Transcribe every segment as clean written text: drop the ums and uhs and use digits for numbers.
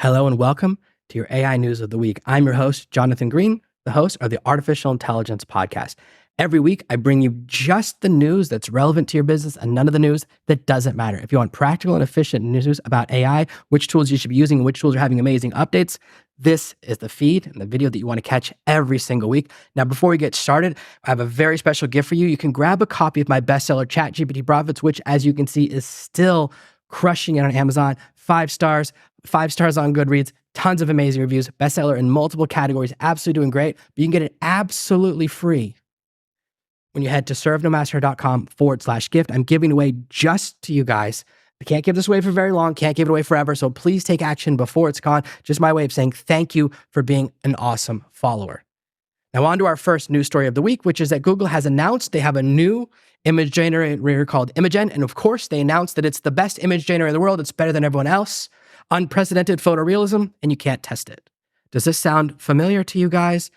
Hello and welcome to your AI News of the Week. I'm your host, Jonathan Green, the host of the Artificial Intelligence Podcast. Every week, I bring you just the news that's relevant to your business and none of the news that doesn't matter. If you want practical and efficient news about AI, which tools you should be using, and which tools are having amazing updates, this is the feed and the video that you want to catch every single week. Now, before we get started, I have a very special gift for you. You can grab a copy of my bestseller, ChatGPT Profits, which, as you can see, is still crushing it on Amazon. 5 stars on Goodreads, tons of amazing reviews, bestseller in multiple categories, absolutely doing great. But you can get it absolutely free when you head to servenomaster.com/gift. I'm giving it away just to you guys. I can't give this away for very long, can't give it away forever. So please take action before it's gone. Just my way of saying thank you for being an awesome follower. Now on to our first news story of the week, which is that Google has announced they have a new image generator called Imagen. And of course, they announced that it's the best image generator in the world. It's better than everyone else. Unprecedented photorealism, and you can't test it. Does this sound familiar to you guys?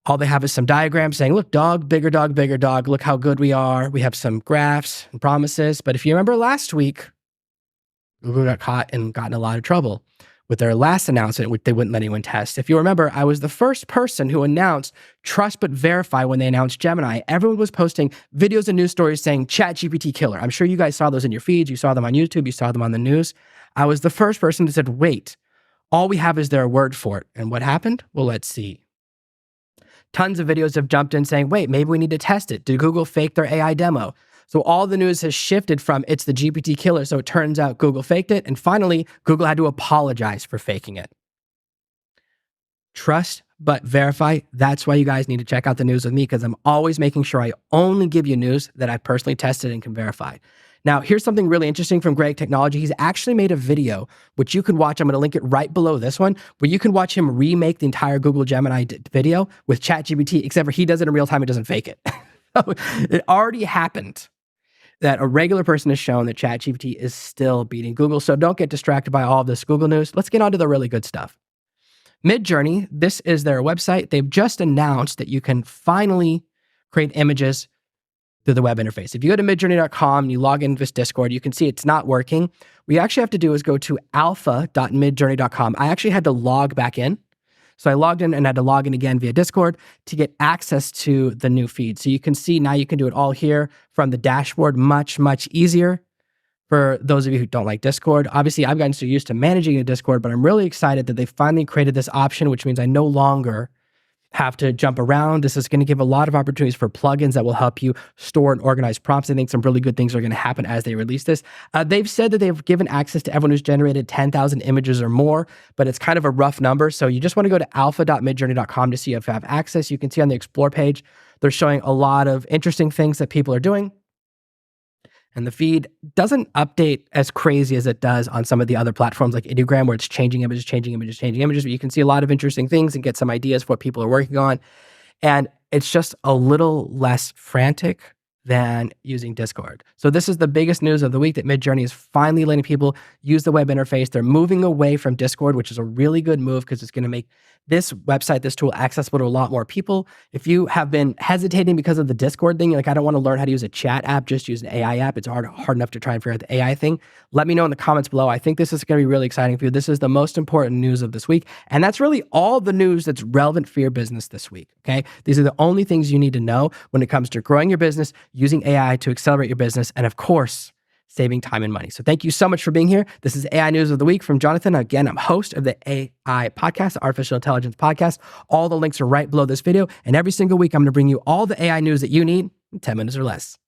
All they have is some diagrams saying, look, dog, bigger dog, look how good we are. We have some graphs and promises. But if you remember last week, Google got caught and got in a lot of trouble with their last announcement, which they wouldn't let anyone test. If you remember, I was the first person who announced trust but verify when they announced Gemini. Everyone was posting videos and news stories saying ChatGPT killer. I'm sure you guys saw those in your feeds. You saw them on YouTube. You saw them on the news. I was the first person that said, wait, all we have is their word for it. And what happened? Well, let's see. Tons of videos have jumped in saying, wait, maybe we need to test it. Did Google fake their AI demo? So all the news has shifted from it's the GPT killer. So it turns out Google faked it. And finally, Google had to apologize for faking it. Trust but verify. That's why you guys need to check out the news with me, because I'm always making sure I only give you news that I personally tested and can verify. Now, here's something really interesting from Greg Technology. He's actually made a video, which you can watch. I'm going to link it right below this one, where you can watch him remake the entire Google Gemini video with ChatGPT, except for he does it in real time. It doesn't fake it. It already happened that a regular person has shown that ChatGPT is still beating Google. So don't get distracted by all of this Google news. Let's get on to the really good stuff. MidJourney, this is their website. They've just announced that you can finally create images through the web interface. If you go to midjourney.com and you log into this Discord, you can see it's not working. What you actually have to do is go to alpha.midjourney.com. I actually had to log back in. So I logged in and had to log in again via Discord to get access to the new feed. So you can see now you can do it all here from the dashboard, much, much easier for those of you who don't like Discord. Obviously, I've gotten so used to managing a Discord, but I'm really excited that they finally created this option, which means I no longer have to jump around. This is going to give a lot of opportunities for plugins that will help you store and organize prompts. I think some really good things are going to happen as they release this. They've said that they've given access to everyone who's generated 10,000 images or more, but it's kind of a rough number. So you just want to go to alpha.midjourney.com to see if you have access. You can see on the Explore page, they're showing a lot of interesting things that people are doing. And the feed doesn't update as crazy as it does on some of the other platforms like Ideogram, where it's changing images, but you can see a lot of interesting things and get some ideas for what people are working on. And it's just a little less frantic than using Discord. So this is the biggest news of the week, that MidJourney is finally letting people use the web interface. They're moving away from Discord, which is a really good move because it's going to make this website, this tool, accessible to a lot more people. If you have been hesitating because of the Discord thing, like I don't want to learn how to use a chat app, just use an AI app. It's hard enough to try and figure out the AI thing. Let me know in the comments below. I think this is going to be really exciting for you. This is the most important news of this week. And that's really all the news that's relevant for your business this week. Okay. These are the only things you need to know when it comes to growing your business, using AI to accelerate your business, and of course, saving time and money. So thank you so much for being here. This is AI News of the Week from Jonathan. Again, I'm host of the AI podcast, the Artificial Intelligence Podcast. All the links are right below this video. And every single week, I'm going to bring you all the AI news that you need in 10 minutes or less.